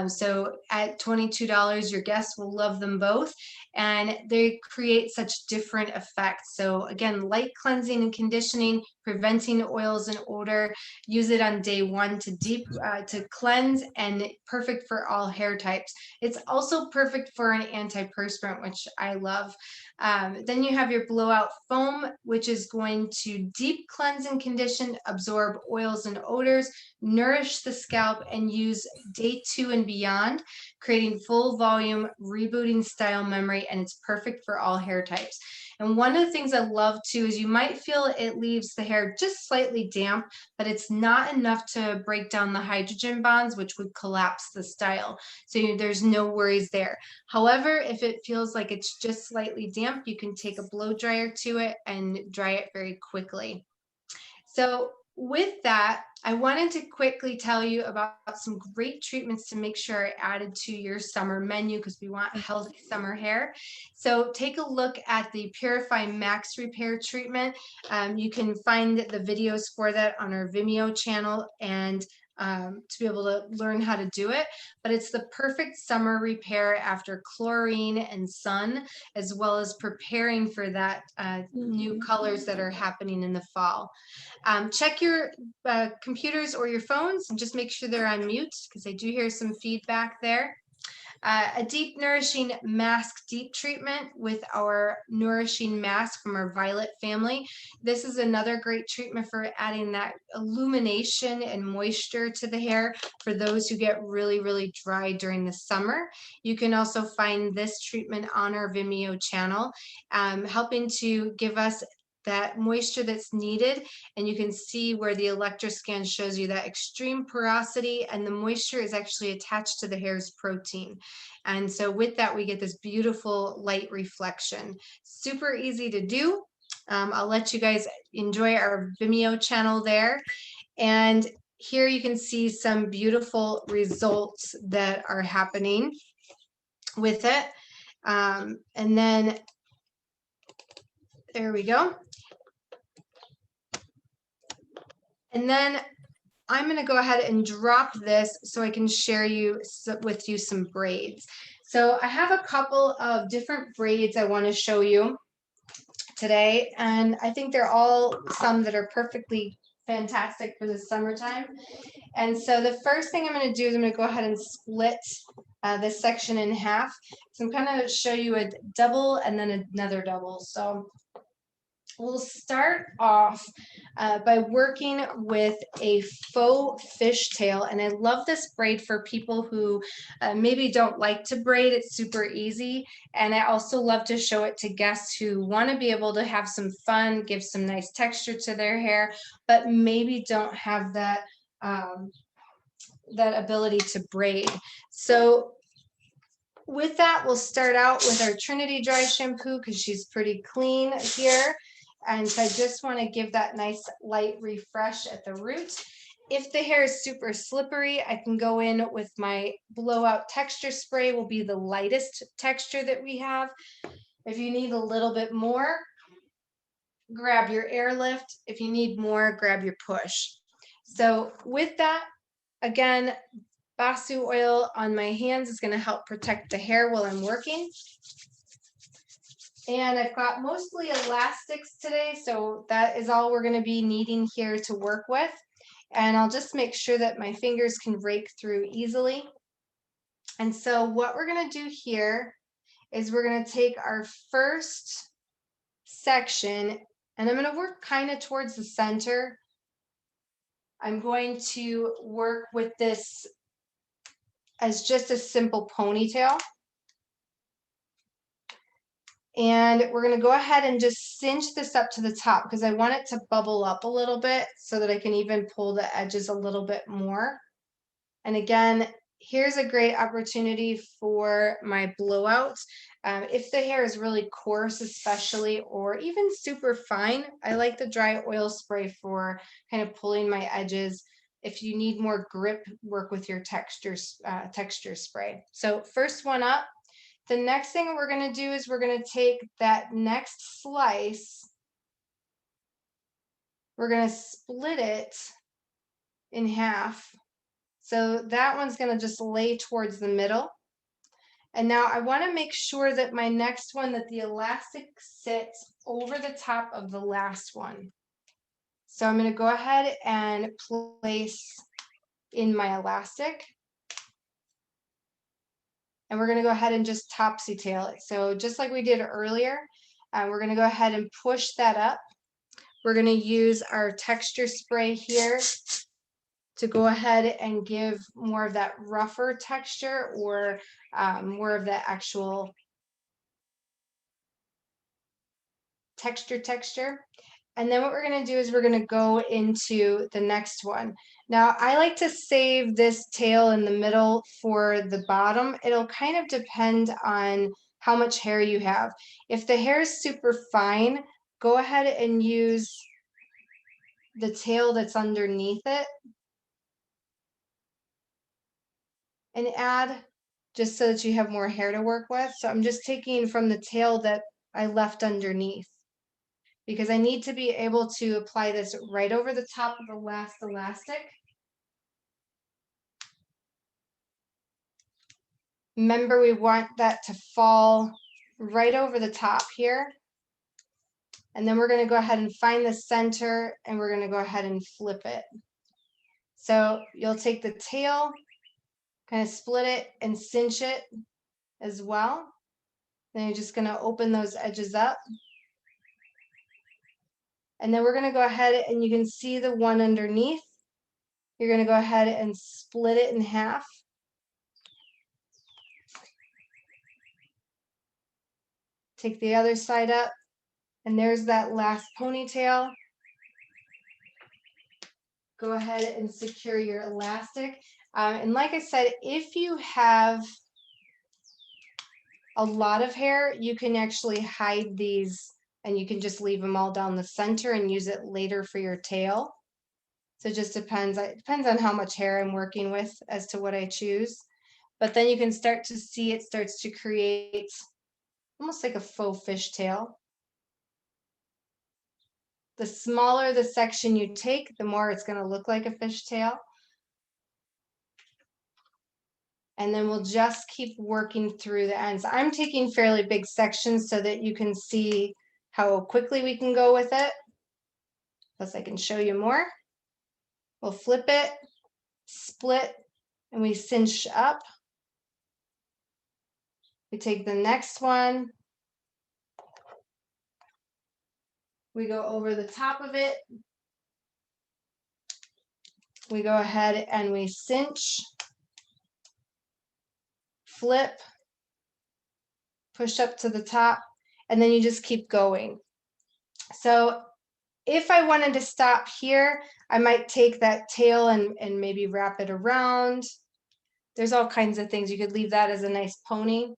So at $22, your guests will love them both, and they create such different effects. So again, light cleansing and conditioning, preventing oils and odor. Use it on day one to cleanse, and perfect for all hair types. It's also perfect for an antiperspirant, which I love. Then you have your blowout foam, which is going to deep cleanse and condition, absorb oils and odors, nourish the scalp, and use day 2 and beyond, creating full volume, rebooting style memory, and it's perfect for all hair types. And one of the things I love too is you might feel it leaves the hair just slightly damp, but it's not enough to break down the hydrogen bonds, which would collapse the style. So there's no worries there. However, if it feels like it's just slightly damp, you can take a blow dryer to it and dry it very quickly. So with that, I wanted to quickly tell you about some great treatments to make sure are added to your summer menu, because we want healthy summer hair. So take a look at the Purify Max Repair treatment. You can find the videos for that on our Vimeo channel, and to be able to learn how to do it. But it's the perfect summer repair after chlorine and sun, as well as preparing for that new colors that are happening in the fall. Check your computers or your phones and just make sure they're on mute, because I do hear some feedback there. A deep nourishing mask deep treatment with our nourishing mask from our Violet family. This is another great treatment for adding that illumination and moisture to the hair for those who get really, really dry during the summer. You can also find this treatment on our Vimeo channel, helping to give us that moisture that's needed. And you can see where the electroscan shows you that extreme porosity, and the moisture is actually attached to the hair's protein. And so with that, we get this beautiful light reflection. Super easy to do. I'll let you guys enjoy our Vimeo channel there. And here you can see some beautiful results that are happening with it. And then there we go. And then I'm going to go ahead and drop this so I can share with you some braids. So I have a couple of different braids I want to show you today, and I think they're all some that are perfectly fantastic for the summertime. And so the first thing I'm going to do is I'm going to go ahead and split this section in half. So I'm going to show you a double and then another double. So we'll start off by working with a faux fishtail, and I love this braid for people who maybe don't like to braid. It's super easy, and I also love to show it to guests who want to be able to have some fun, give some nice texture to their hair, but maybe don't have that that ability to braid. So with that, we'll start out with our Trinity dry shampoo, because she's pretty clean here. And so I just want to give that nice light refresh at the root. If the hair is super slippery, I can go in with my blowout texture spray, will be the lightest texture that we have. If you need a little bit more, grab your airlift. If you need more, grab your push. So with that, again, Basu oil on my hands is going to help protect the hair while I'm working. And I've got mostly elastics today, so that is all we're going to be needing here to work with. And I'll just make sure that my fingers can rake through easily. And so what we're going to do here is we're going to take our first section, and I'm going to work kind of towards the center. I'm going to work with this as just a simple ponytail. And we're going to go ahead and just cinch this up to the top, because I want it to bubble up a little bit so that I can even pull the edges a little bit more. And again, here's a great opportunity for my blowouts. If the hair is really coarse, especially, or even super fine, I like the dry oil spray for kind of pulling my edges. If you need more grip, work with your texture spray. So first one up. The next thing we're going to do is we're going to take that next slice we're going to split it in half. So that one's going to just lay towards the middle. And now I want to make sure that my next one, that the elastic sits over the top of the last one. So I'm going to go ahead and place in my elastic. And we're going to go ahead and just topsy tail it. So just like we did earlier, we're going to go ahead and push that up. We're going to use our texture spray here to go ahead and give more of that rougher texture, or more of that actual texture. And then what we're going to do is we're going to go into the next one. Now, I like to save this tail in the middle for the bottom. It'll kind of depend on how much hair you have. If the hair is super fine, go ahead and use the tail that's underneath it and add, just so that you have more hair to work with. So I'm just taking from the tail that I left underneath, because I need to be able to apply this right over the top of the last elastic. Remember, we want that to fall right over the top here. And then we're going to go ahead and find the center, and we're going to go ahead and flip it. So you'll take the tail, kind of split it and cinch it as well. Then you're just going to open those edges up. And then we're going to go ahead, and you can see the one underneath. You're going to go ahead and split it in half. Take the other side up, and there's that last ponytail. Go ahead and secure your elastic. And like I said, if you have a lot of hair, you can actually hide these, and you can just leave them all down the center and use it later for your tail. So it just depends. It depends on how much hair I'm working with as to what I choose. But then you can start to see it starts to create almost like a faux fishtail. The smaller the section you take, the more it's going to look like a fishtail. And then we'll just keep working through the ends. I'm taking fairly big sections so that you can see how quickly we can go with it. Plus I can show you more. We'll flip it, split, and we cinch up. We take the next one. We go over the top of it. We go ahead and we cinch, flip, push up to the top, and then you just keep going. So if I wanted to stop here, I might take that tail and maybe wrap it around. There's all kinds of things. You could leave that as a nice pony.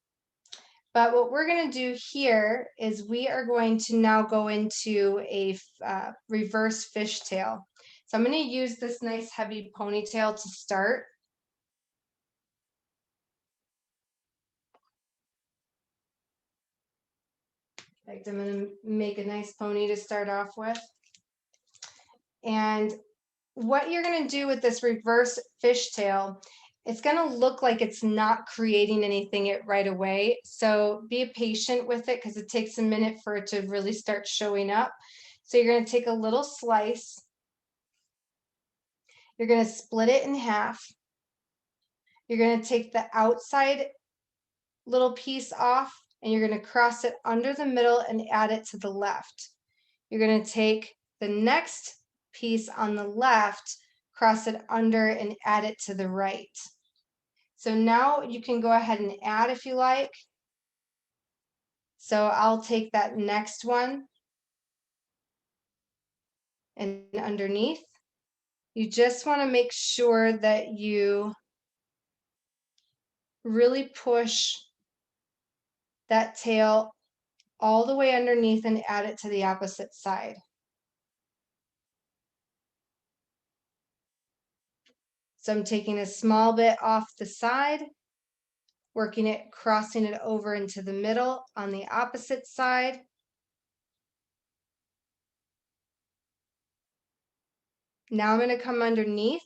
But what we're going to do here is we are going to now go into a reverse fishtail. So I'm going to use this nice heavy ponytail to start. I'm going to make a nice pony to start off with. And what you're going to do with this reverse fishtail, it's going to look like it's not creating anything right away. So be patient with it, because it takes a minute for it to really start showing up. So you're going to take a little slice. You're going to split it in half. You're going to take the outside little piece off, and you're going to cross it under the middle and add it to the left. You're going to take the next piece on the left, cross it under, and add it to the right. So now you can go ahead and add if you like. So I'll take that next one and underneath. You just want to make sure that you really push that tail all the way underneath and add it to the opposite side. So I'm taking a small bit off the side, working it, crossing it over into the middle on the opposite side. Now I'm going to come underneath,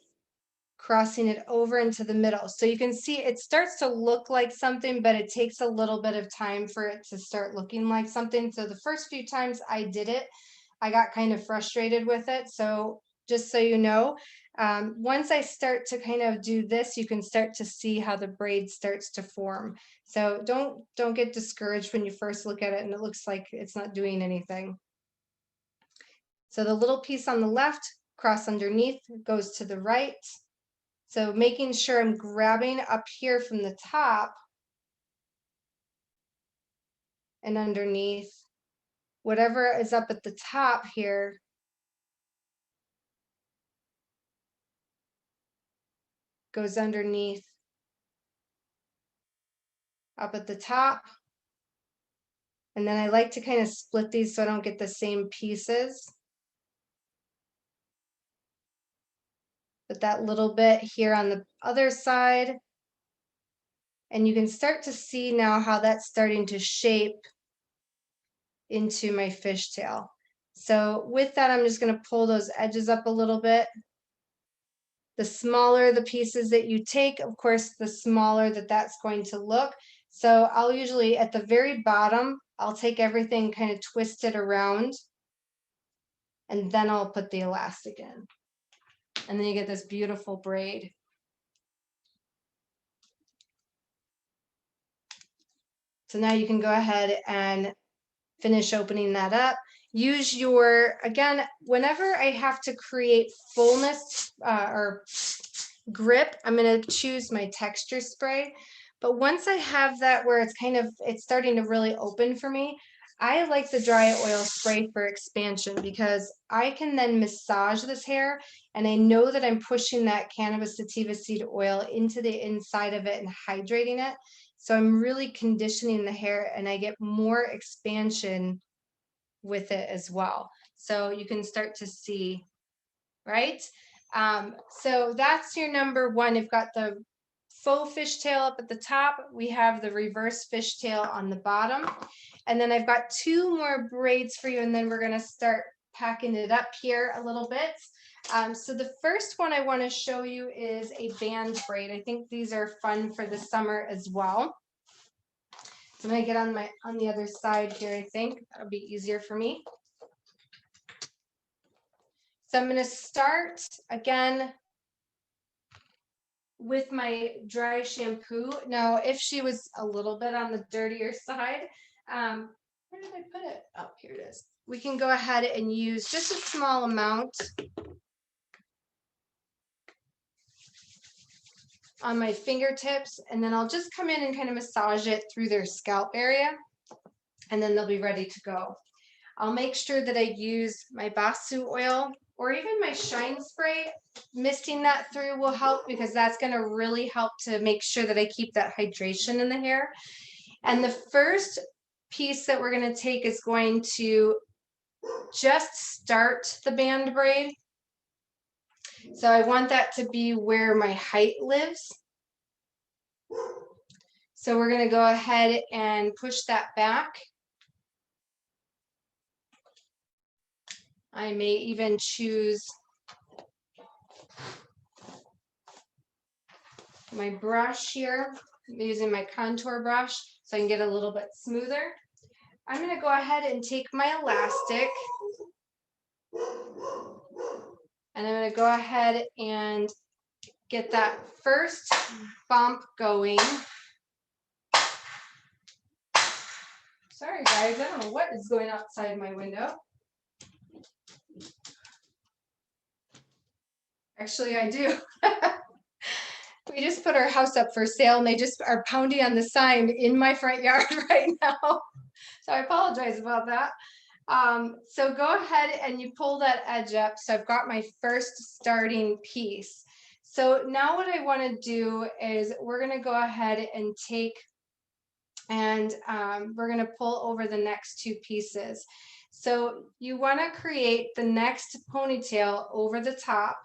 crossing it over into the middle. So you can see it starts to look like something, but it takes a little bit of time for it to start looking like something. So the first few times I did it, I got kind of frustrated with it. So just so you know, once I start to kind of do this, you can start to see how the braid starts to form. So don't get discouraged when you first look at it and it looks like it's not doing anything. So the little piece on the left, cross underneath, goes to the right. So making sure I'm grabbing up here from the top and underneath. Whatever is up at the top here goes underneath, up at the top. And then I like to kind of split these so I don't get the same pieces. But that little bit here on the other side. And you can start to see now how that's starting to shape into my fishtail. So with that, I'm just going to pull those edges up a little bit. The smaller the pieces that you take, of course, the smaller that's going to look. So I'll usually, at the very bottom, I'll take everything, kind of twist it around, and then I'll put the elastic in. And then you get this beautiful braid. So now you can go ahead and finish opening that up. Use your, again, whenever I have to create fullness or grip, I'm going to choose my texture spray. But once I have that where it's kind of, it's starting to really open for me, I like the dry oil spray for expansion because I can then massage this hair and I know that I'm pushing that cannabis sativa seed oil into the inside of it and hydrating it. So I'm really conditioning the hair and I get more expansion with it as well. So you can start to see, right? So that's your number one. You've got the faux fishtail up at the top. We have the reverse fishtail on the bottom. And then I've got two more braids for you, and then we're going to start packing it up here a little bit. So the first one I want to show you is a band braid. I think these are fun for the summer as well. So I'm going to get on the other side here, I think. That'll be easier for me. So I'm going to start again with my dry shampoo. Now, if she was a little bit on the dirtier side, where did I put it? Oh, here it is. We can go ahead and use just a small amount on my fingertips, and then I'll just come in and kind of massage it through their scalp area, and then they'll be ready to go. I'll make sure that I use my basu oil or even my shine spray. Misting that through will help because that's going to really help to make sure that I keep that hydration in the hair. And the first piece that we're going to take is going to just start the band braid. So I want that to be where my height lives. So we're going to go ahead and push that back. I may even choose my brush here. I'm using my contour brush so I can get a little bit smoother. I'm going to go ahead and take my elastic and I'm going to go ahead and get that first bump going. Sorry guys, I don't know what is going outside my window. Actually, I do. We just put our house up for sale and they just are pounding on the sign in my front yard right now. So I apologize about that. So go ahead and you pull that edge up. So I've got my first starting piece. So now what I want to do is we're going to go ahead and take and we're going to pull over the next two pieces. So you want to create the next ponytail over the top.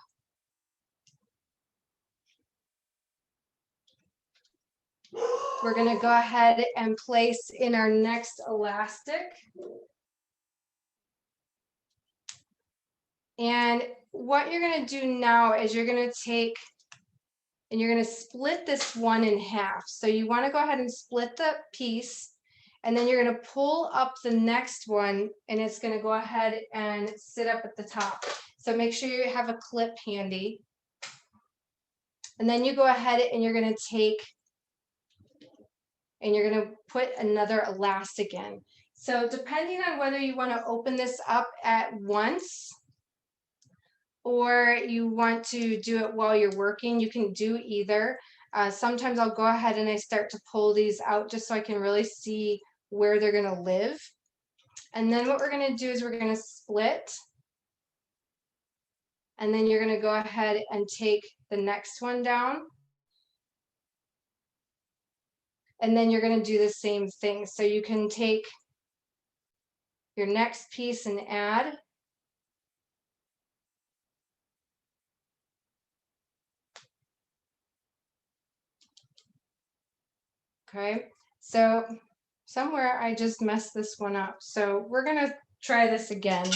We're going to go ahead and place in our next elastic. And what you're going to do now is you're going to take and you're going to split this one in half. So you want to go ahead and split the piece, and then you're going to pull up the next one, and it's going to go ahead and sit up at the top. So make sure you have a clip handy. And then you go ahead and you're going to take and you're going to put another elastic in. So depending on whether you want to open this up at once or you want to do it while you're working, you can do either. Sometimes I'll go ahead and I start to pull these out just so I can really see where they're going to live. And then what we're going to do is we're going to split. And then you're going to go ahead and take the next one down. And then you're going to do the same thing. So you can take your next piece and add. Okay, so somewhere I just messed this one up. So we're going to try this again.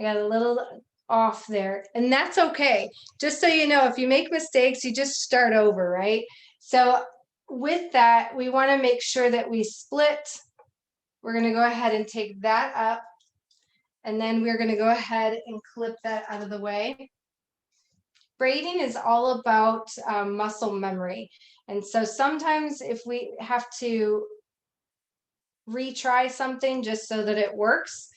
I got a little off there, and that's okay. Just so you know, if you make mistakes, you just start over, right? So with that, we want to make sure that we split. We're going to go ahead and take that up, and then we're going to go ahead and clip that out of the way. Braiding is all about muscle memory. And so sometimes if we have to retry something just so that it works,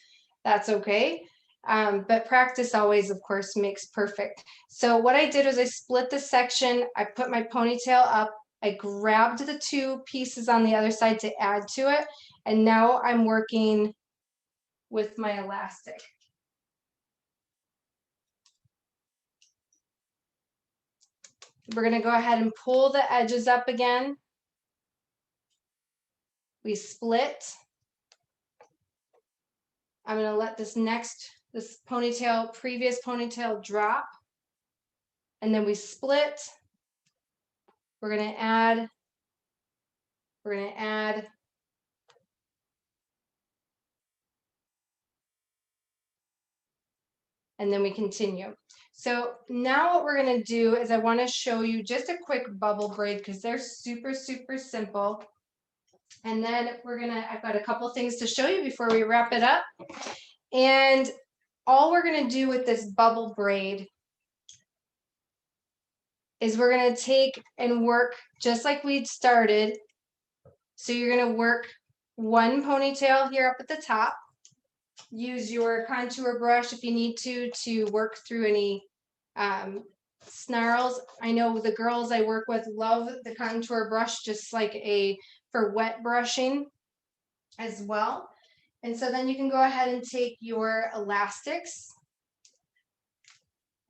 that's okay. But practice always, of course, makes perfect. So what I did was I split the section, I put my ponytail up, I grabbed the two pieces on the other side to add to it, and now I'm working with my elastic. We're going to go ahead and pull the edges up again. We split. I'm going to let this previous ponytail drop. And then we split. We're going to add. We're going to add. And then we continue. So now what we're going to do is I want to show you just a quick bubble braid because they're super, super simple. And then I've got a couple things to show you before we wrap it up. And all we're going to do with this bubble braid is we're going to take and work just like we'd started. So you're going to work one ponytail here up at the top. Use your contour brush if you need to work through any snarls. I know the girls I work with love the contour brush just like for wet brushing as well. And so then you can go ahead and take your elastics.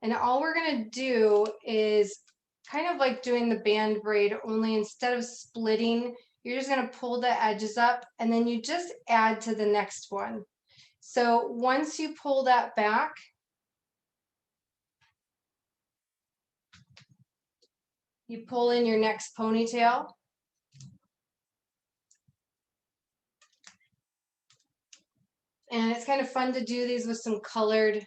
And all we're going to do is kind of like doing the band braid, only instead of splitting, you're just going to pull the edges up and then you just add to the next one. So once you pull that back, you pull in your next ponytail. And it's kind of fun to do these with some colored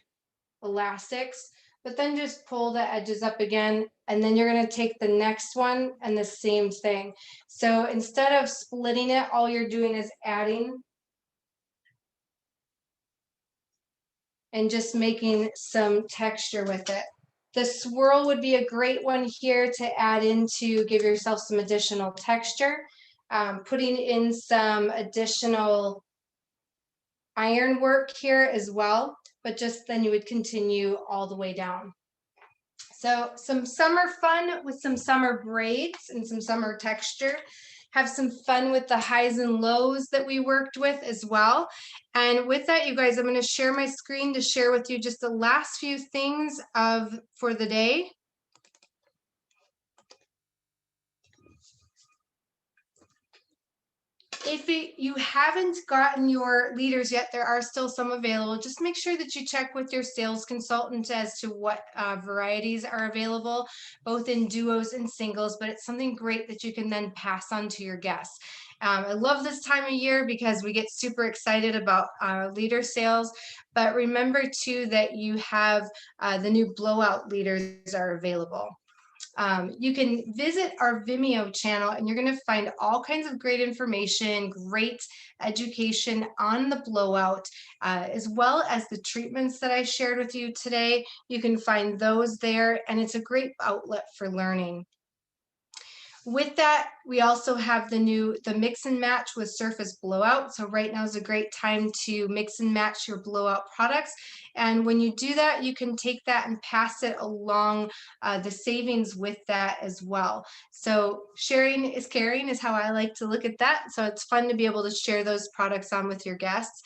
elastics, but then just pull the edges up again, and then you're going to take the next one and the same thing. So instead of splitting it, all you're doing is adding and just making some texture with it. The swirl would be a great one here to add in to give yourself some additional texture. Putting in some additional iron work here as well, but just then you would continue all the way down. So some summer fun with some summer braids and some summer texture. Have some fun with the highs and lows that we worked with as well. And with that, you guys, I'm going to share my screen to share with you just the last few things for the day. You haven't gotten your leaders yet, there are still some available. Just make sure that you check with your sales consultant as to what varieties are available, both in duos and singles, but it's something great that you can then pass on to your guests. I love this time of year because we get super excited about leader sales, but remember too that you have the new blowout leaders are available. You can visit our Vimeo channel and you're going to find all kinds of great information, great education on the blowout, as well as the treatments that I shared with you today. You can find those there, and it's a great outlet for learning. With that, we also have the mix and match with surface blowout. So right now is a great time to mix and match your blowout products. And when you do that, you can take that and pass it along the savings with that as well. So sharing is caring is how I like to look at that. So it's fun to be able to share those products on with your guests.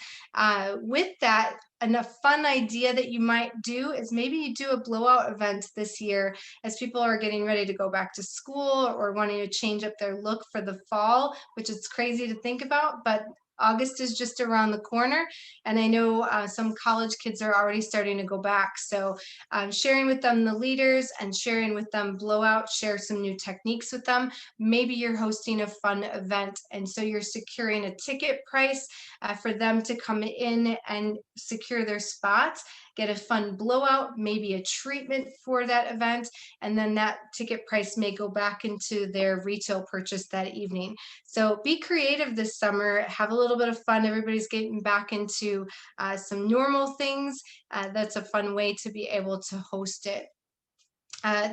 With that, and a fun idea that you might do is maybe you do a blowout event this year as people are getting ready to go back to school or wanting to change up their look for the fall, which is crazy to think about, but August is just around the corner, and I know some college kids are already starting to go back. So sharing with them the leaders and sharing with them blowout, share some new techniques with them. Maybe you're hosting a fun event, and so you're securing a ticket price for them to come in and secure their spots, get a fun blowout, maybe a treatment for that event, and then that ticket price may go back into their retail purchase that evening. So be creative this summer, have a little bit of fun. Everybody's getting back into some normal things. That's a fun way to be able to host it.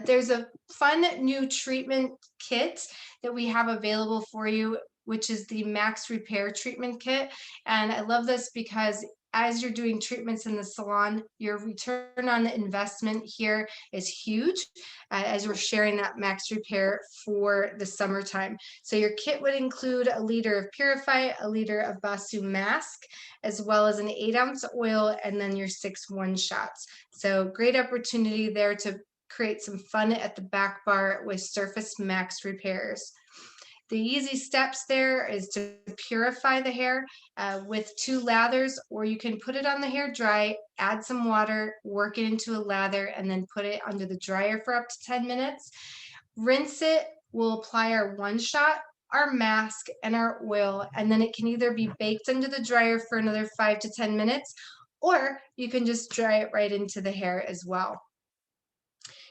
There's a fun new treatment kit that we have available for you, which is the Max Repair Treatment Kit. And I love this because as you're doing treatments in the salon, your return on investment here is huge as we're sharing that Max Repair for the summertime. So your kit would include a liter of Purify, a liter of Basu Mask, as well as an 8-ounce oil, and then your 6 one-shots. So great opportunity there to create some fun at the back bar with Surface Max repairs. The easy steps there is to purify the hair with 2 lathers, or you can put it on the hair dry, add some water, work it into a lather, and then put it under the dryer for up to 10 minutes. Rinse it, we'll apply our one-shot, our mask, and our oil, and then it can either be baked under the dryer for another 5 to 10 minutes, or you can just dry it right into the hair as well.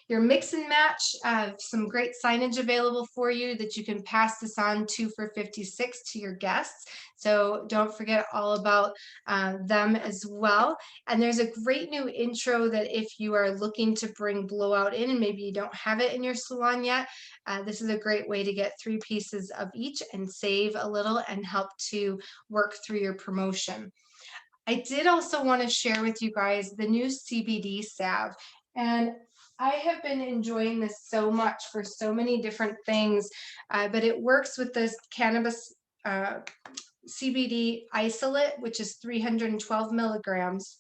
Your mix and match, some great signage available for you that you can pass this on 2 for $56 to your guests. So don't forget all about them as well. And there's a great new intro that if you are looking to bring blowout in and maybe you don't have it in your salon yet, this is a great way to get 3 pieces of each and save a little and help to work through your promotion. I did also want to share with you guys the new CBD salve. And I have been enjoying this so much for so many different things, but it works with this cannabis CBD isolate, which is 312 milligrams.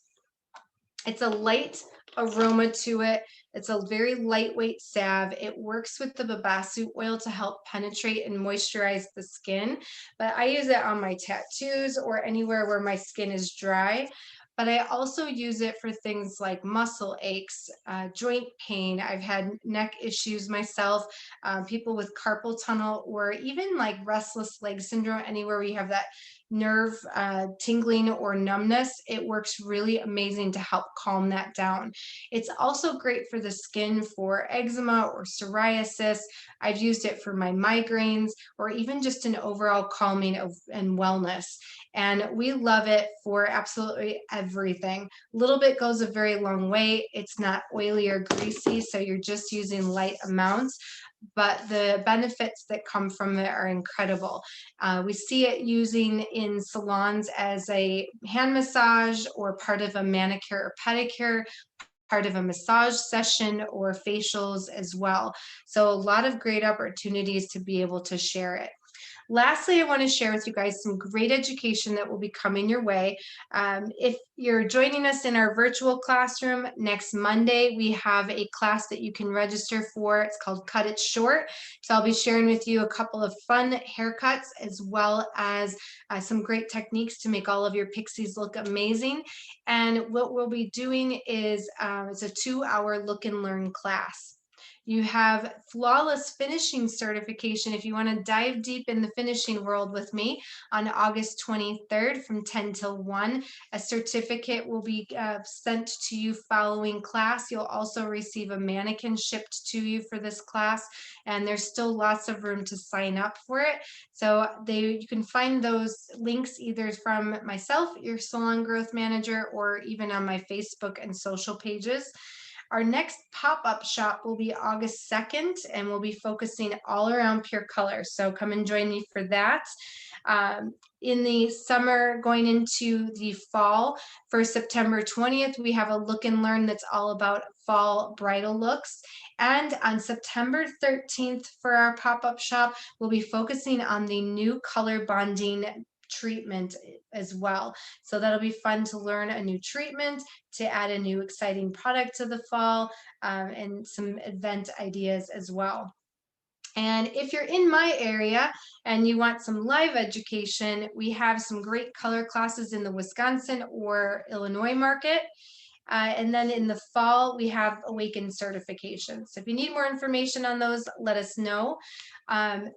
It's a light aroma to it. It's a very lightweight salve. It works with the babasu oil to help penetrate and moisturize the skin, but I use it on my tattoos or anywhere where my skin is dry. But I also use it for things like muscle aches, joint pain. I've had neck issues myself, people with carpal tunnel, or even like restless leg syndrome, anywhere we have that nerve tingling or numbness. It works really amazing to help calm that down. It's also great for the skin for eczema or psoriasis. I've used it for my migraines or even just an overall calming and wellness. And we love it for absolutely everything. A little bit goes a very long way. It's not oily or greasy, so you're just using light amounts, but the benefits that come from it are incredible. We see it using in salons as a hand massage or part of a manicure or pedicure, part of a massage session or facials as well. So a lot of great opportunities to be able to share it. Lastly, I want to share with you guys some great education that will be coming your way. If you're joining us in our virtual classroom next Monday, we have a class that you can register for. It's called Cut It Short. So I'll be sharing with you a couple of fun haircuts as well as some great techniques to make all of your pixies look amazing. And what we'll be doing is it's a 2-hour look and learn class. You have flawless finishing certification if you want to dive deep in the finishing world with me on August 23rd from 10 till 1. A certificate will be sent to you following class. You'll also receive a mannequin shipped to you for this class, and there's still lots of room to sign up for it. So you can find those links either from myself, your salon growth manager, or even on my Facebook and social pages. Our next pop-up shop will be August 2nd, and we'll be focusing all around pure color. So come and join me for that. In the summer, going into the fall, for September 20th, we have a look and learn that's all about fall bridal looks. And on September 13th, for our pop-up shop, we'll be focusing on the new color bonding treatment as well. So that'll be fun to learn a new treatment, to add a new exciting product to the fall, and some event ideas as well. And if you're in my area and you want some live education, we have some great color classes in the Wisconsin or Illinois market. And then in the fall, we have Awaken certifications. So if you need more information on those, let us know.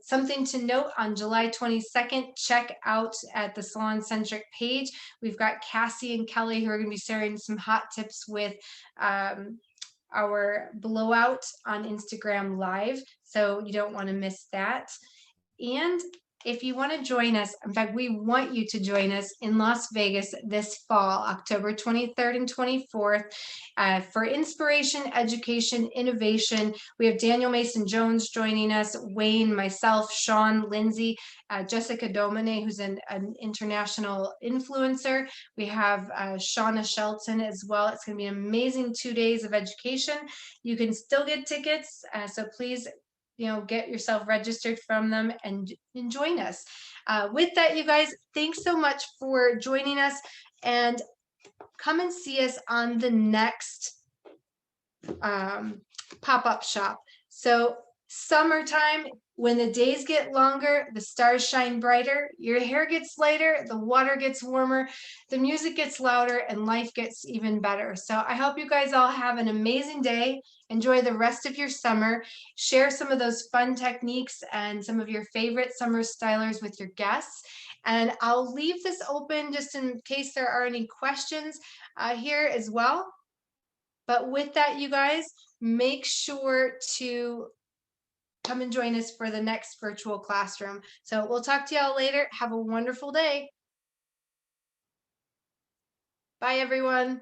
Something to note, on July 22nd, check out at the Salon Centric page. We've got Cassie and Kelly who are going to be sharing some hot tips with our blowout on Instagram Live. So you don't want to miss that. And if you want to join us, in fact, we want you to join us in Las Vegas this fall, October 23rd and 24th, for inspiration, education, innovation. We have Daniel Mason Jones joining us, Wayne, myself, Sean, Lindsay, Jessica Domine, who's an international influencer. We have Shauna Shelton as well. It's going to be an amazing 2 days of education. You can still get tickets, so please get yourself registered from them and join us. With that, you guys, thanks so much for joining us, and come and see us on the next pop-up shop. So summertime, when the days get longer, the stars shine brighter, your hair gets lighter, the water gets warmer, the music gets louder, and life gets even better. So I hope you guys all have an amazing day. Enjoy the rest of your summer. Share some of those fun techniques and some of your favorite summer stylers with your guests. And I'll leave this open just in case there are any questions here as well. But with that, you guys, make sure to come and join us for the next virtual classroom. So we'll talk to y'all later. Have a wonderful day. Bye, everyone.